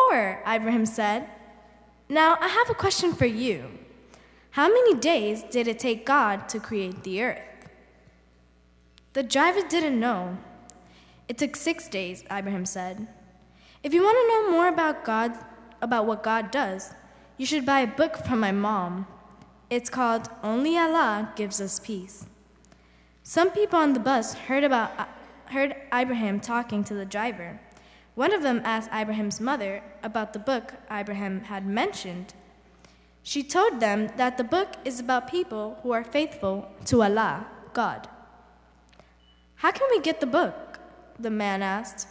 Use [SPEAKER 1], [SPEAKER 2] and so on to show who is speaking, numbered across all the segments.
[SPEAKER 1] 4, Ibrahim said. Now, I have a question for you. How many days did it take God to create the earth? The driver didn't know. It took 6 days, Ibrahim said. If you want to know more about what God does, you should buy a book from my mom. It's called Only Allah Gives Us Peace. Some people on the bus heard Ibrahim talking to the driver. One of them asked Ibrahim's mother about the book Ibrahim had mentioned. She told them that the book is about people who are faithful to Allah, God. How can we get the book? The man asked.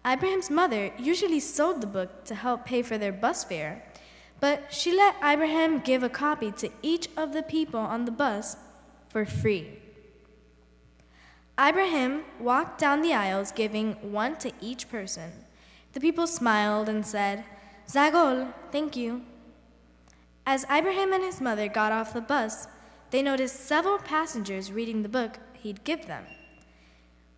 [SPEAKER 1] Ibrahim's mother usually sold the book to help pay for their bus fare, but she let Ibrahim give a copy to each of the people on the bus for free. Ibrahim walked down the aisles giving one to each person. The people smiled and said, Zagol, thank you. As Ibrahim and his mother got off the bus, they noticed several passengers reading the book he'd give them.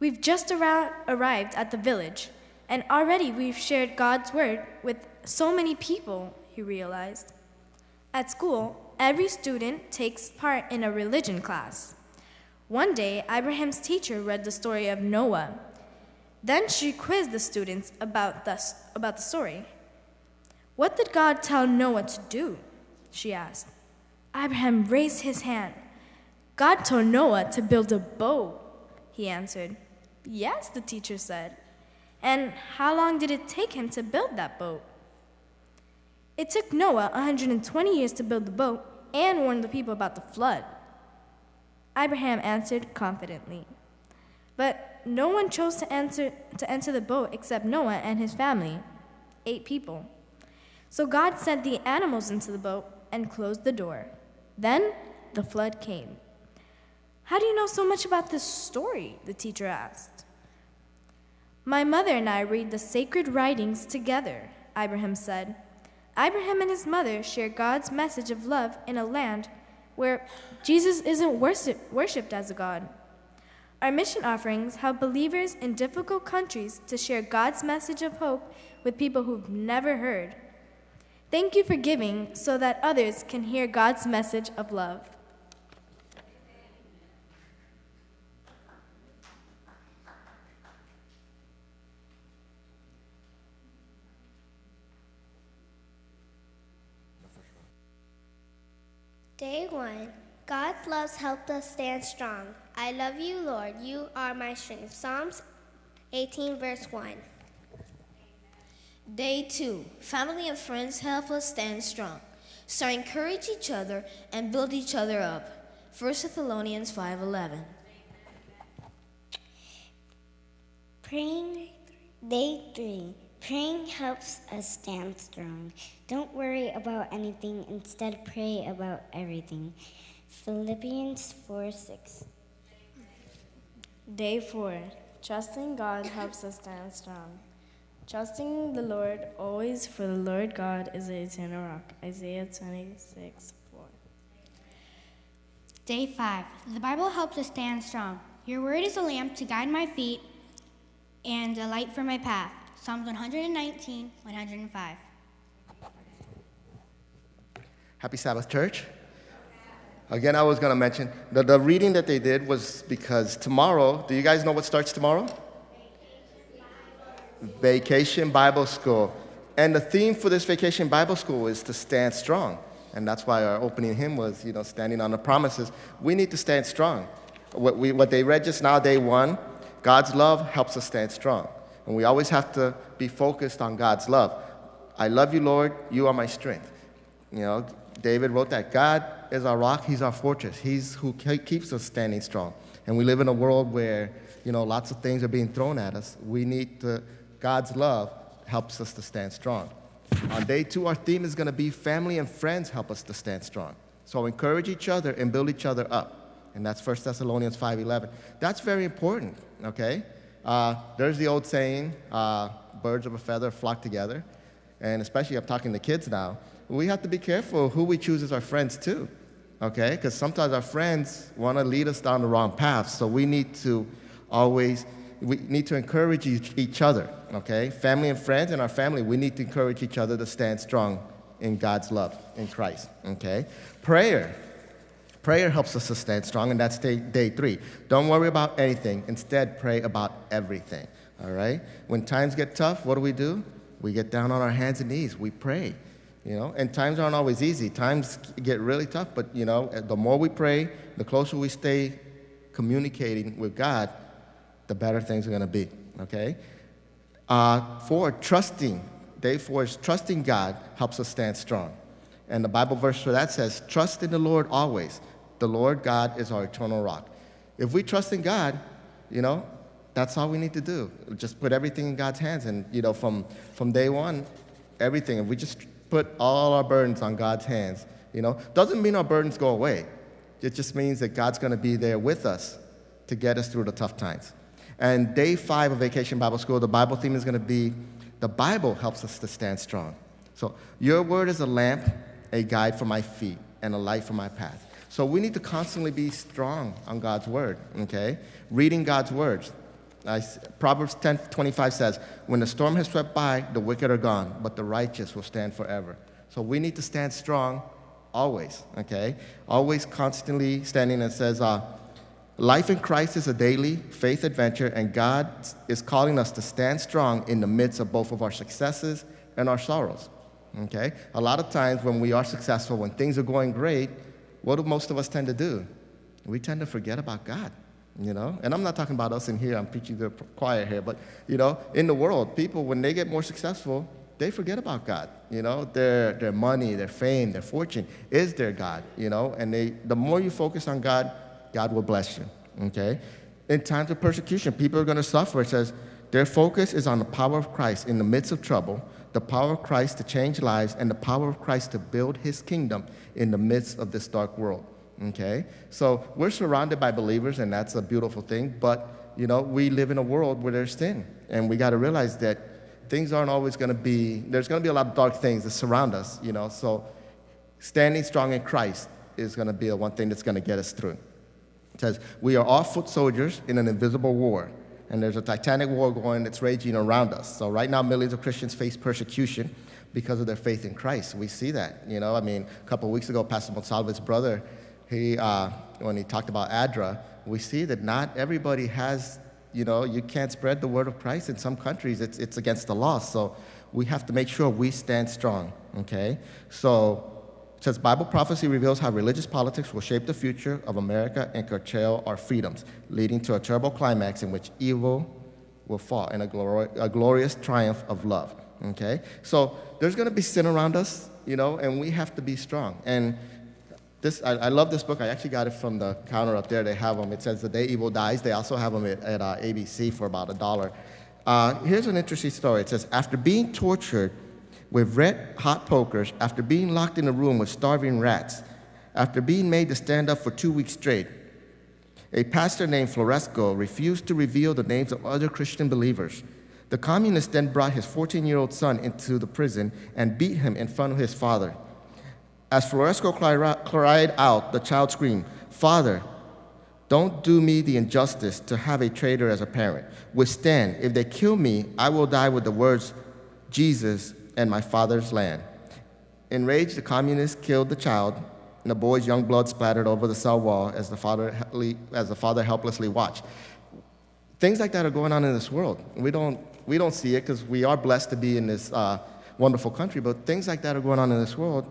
[SPEAKER 1] We've just arrived at the village, and already we've shared God's word with so many people, he realized. At school, every student takes part in a religion class. One day, Ibrahim's teacher read the story of Noah. Then she quizzed the students about the story. What did God tell Noah to do? She asked. Abraham raised his hand. God told Noah to build a boat, he answered. Yes, the teacher said. And how long did it take him to build that boat? It took Noah 120 years to build the boat and warn the people about the flood. Abraham answered confidently. But no one chose to enter the boat except Noah and his family, 8 people. So God sent the animals into the boat and closed the door. Then the flood came. How do you know so much about this story? The teacher asked. My mother and I read the sacred writings together, Abraham said. Abraham and his mother share God's message of love in a land where Jesus isn't worshipped as a god. Our mission offerings help believers in difficult countries to share God's message of hope with people who've never heard. Thank you for giving so that others can hear God's message of love.
[SPEAKER 2] Day 1. God's love helped us stand strong. I love you, Lord. You are my strength. Psalms 18, verse 1.
[SPEAKER 3] Day 2. Family and friends help us stand strong. So encourage each other and build each other up. 1 Thessalonians 5:11.
[SPEAKER 4] Praying. Day 3. Praying helps us stand strong. Don't worry about anything. Instead, pray about everything. Philippians 4:6.
[SPEAKER 1] Day 4. Trusting God helps us stand strong. Trusting the Lord always, for the Lord God is an eternal rock. Isaiah 26:4.
[SPEAKER 5] Day 5. The Bible helps us stand strong. Your word is a lamp to guide my feet and a light for my path. Psalms 119, 105.
[SPEAKER 6] Happy Sabbath, church. Again, I was going to mention, the reading that they did was because tomorrow, do you guys know what starts tomorrow? Vacation Bible School. And the theme for this Vacation Bible School is to stand strong. And that's why our opening hymn was, standing on the promises. We need to stand strong. What they read just now, day 1, God's love helps us stand strong. And we always have to be focused on God's love. I love you, Lord. You are my strength. David wrote that. God is our rock. He's our fortress. He's who keeps us standing strong. And we live in a world where, lots of things are being thrown at us. God's love helps us to stand strong. On day 2, our theme is going to be family and friends help us to stand strong. So encourage each other and build each other up. And that's 1 Thessalonians 5:11. That's very important, okay? There's the old saying, birds of a feather flock together. And especially I'm talking to kids now. We have to be careful who we choose as our friends too, okay? Because sometimes our friends want to lead us down the wrong path. So we need to always we need to encourage each other, okay? Family and friends in our family, we need to encourage each other to stand strong in God's love in Christ, okay? Prayer helps us to stand strong, and that's day 3. Don't worry about anything. Instead, pray about everything, all right? When times get tough, what do? We get down on our hands and knees. We pray, and times aren't always easy. Times get really tough, but, the more we pray, the closer we stay communicating with God, the better things are going to be, okay? 4, day 4 is trusting God helps us stand strong. And the Bible verse for that says, trust in the Lord always. The Lord God is our eternal rock. If we trust in God, that's all we need to do. Just put everything in God's hands. And, from day one, everything. If we just put all our burdens on God's hands, doesn't mean our burdens go away. It just means that God's going to be there with us to get us through the tough times. And day 5 of Vacation Bible School, the Bible theme is going to be, the Bible helps us to stand strong. So your word is a lamp, a guide for my feet, and a light for my path. So we need to constantly be strong on God's word, okay? Reading God's words. Proverbs 10:25 says, when the storm has swept by, the wicked are gone, but the righteous will stand forever. So we need to stand strong always, okay? Always constantly standing. And says, life in Christ is a daily faith adventure, and God is calling us to stand strong in the midst of both of our successes and our sorrows, okay? A lot of times when we are successful, when things are going great, what do most of us tend to do? We tend to forget about God, And I'm not talking about us in here. I'm preaching to the choir here. But, in the world, people, when they get more successful, they forget about God. Their money, their fame, their fortune is their God, And the more you focus on God, God will bless you, okay? In times of persecution, people are going to suffer. It says, their focus is on the power of Christ in the midst of trouble, the power of Christ to change lives, and the power of Christ to build his kingdom in the midst of this dark world, okay? So we're surrounded by believers, and that's a beautiful thing, but, we live in a world where there's sin, and we got to realize that things aren't always going to be, there's going to be a lot of dark things that surround us, so standing strong in Christ is going to be the one thing that's going to get us through. It says, we are all foot soldiers in an invisible war, and there's a titanic war going that's raging around us. So right now, millions of Christians face persecution because of their faith in Christ. We see that, a couple of weeks ago, Pastor Monsalve's brother, when he talked about ADRA, we see that not everybody has, you can't spread the word of Christ. In some countries, it's against the law. So we have to make sure we stand strong, okay? So it says, Bible prophecy reveals how religious politics will shape the future of America and curtail our freedoms, leading to a terrible climax in which evil will fall in a glorious triumph of love, okay? So there's going to be sin around us, and we have to be strong. And I love this book. I actually got it from the counter up there. They have them. It says The Day Evil Dies. They also have them at ABC for about $1. Here's an interesting story. It says, after being tortured with red-hot pokers, after being locked in a room with starving rats, after being made to stand up for 2 weeks straight, a pastor named Floresco refused to reveal the names of other Christian believers. The communists then brought his 14-year-old son into the prison and beat him in front of his father. As Floresco cried out, the child screamed, "Father, don't do me the injustice to have a traitor as a parent. Withstand. If they kill me, I will die with the words, Jesus and my father's land." Enraged, the communists killed the child, and the boy's young blood splattered over the cell wall as the father helplessly watched. Things like that are going on in this world. We don't see it because we are blessed to be in this wonderful country, but things like that are going on in this world.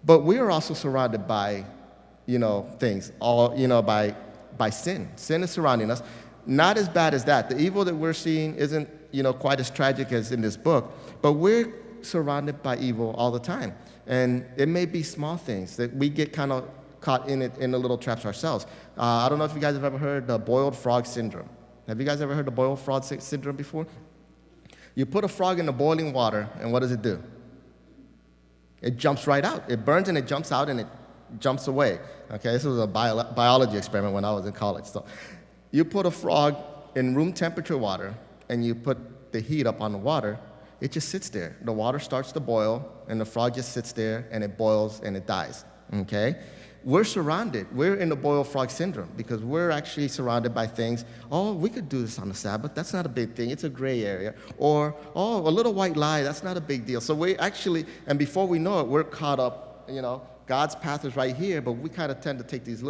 [SPEAKER 6] But we are also surrounded by, things, by sin. Sin is surrounding us. Not as bad as that. The evil that we're seeing isn't, quite as tragic as in this book, but we're surrounded by evil all the time. And it may be small things that we get kind of caught in the little traps ourselves. I don't know if you guys have ever heard the boiled frog syndrome. Have you guys ever heard the boiled frog syndrome before? You put a frog in the boiling water, and what does it do? It jumps right out. It burns and it jumps out and it jumps away. Okay, this was a biology experiment when I was in college. So you put a frog in room temperature water and you put the heat up on the water, it just sits there. The water starts to boil and the frog just sits there and it boils and it dies. Okay? we're surrounded. We're in the boiled frog syndrome because we're actually surrounded by things. Oh, we could do this on the Sabbath. That's not a big thing. It's a gray area. Or, oh, a little white lie. That's not a big deal. So we actually, and before we know it, we're caught up, God's path is right here, but we kind of tend to take these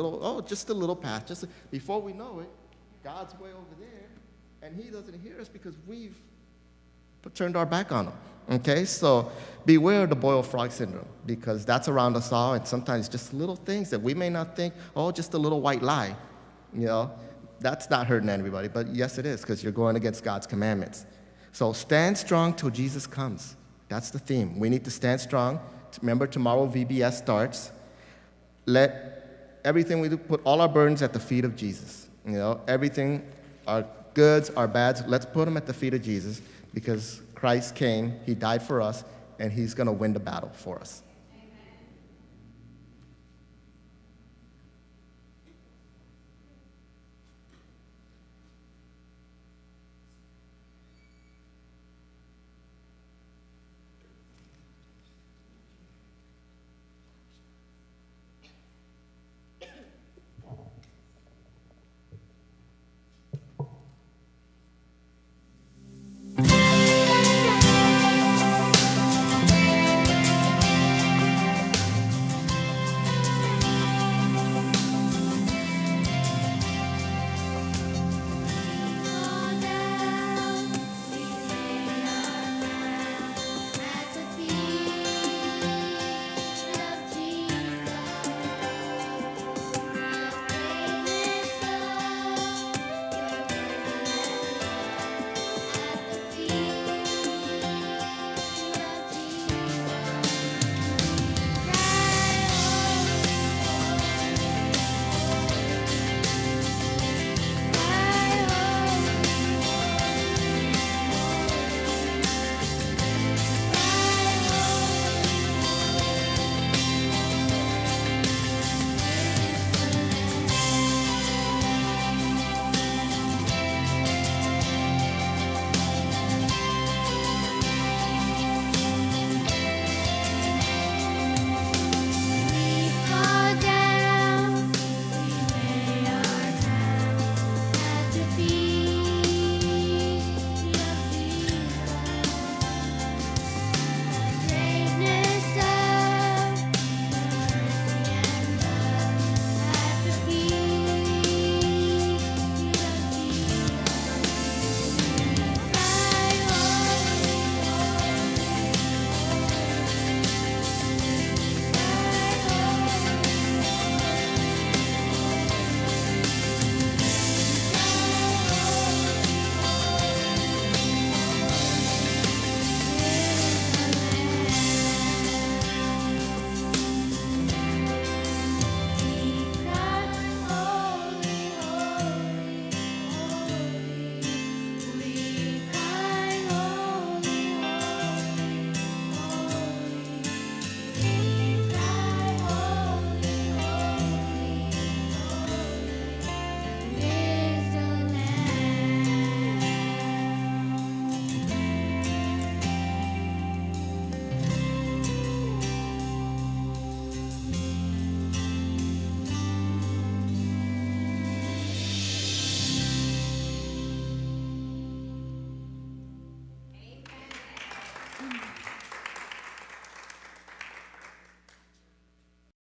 [SPEAKER 6] just a little path. Before we know it, God's way over there, and he doesn't hear us because we've turned our back on him. Okay, so beware of the boiled frog syndrome because that's around us all, and sometimes just little things that we may not think, just a little white lie. That's not hurting anybody, but yes, it is because you're going against God's commandments. So stand strong till Jesus comes. That's the theme. We need to stand strong. Remember, tomorrow VBS starts. Let everything we do, put all our burdens at the feet of Jesus. Everything, our goods, our bads, let's put them at the feet of Jesus because Christ came, he died for us, and he's going to win the battle for us.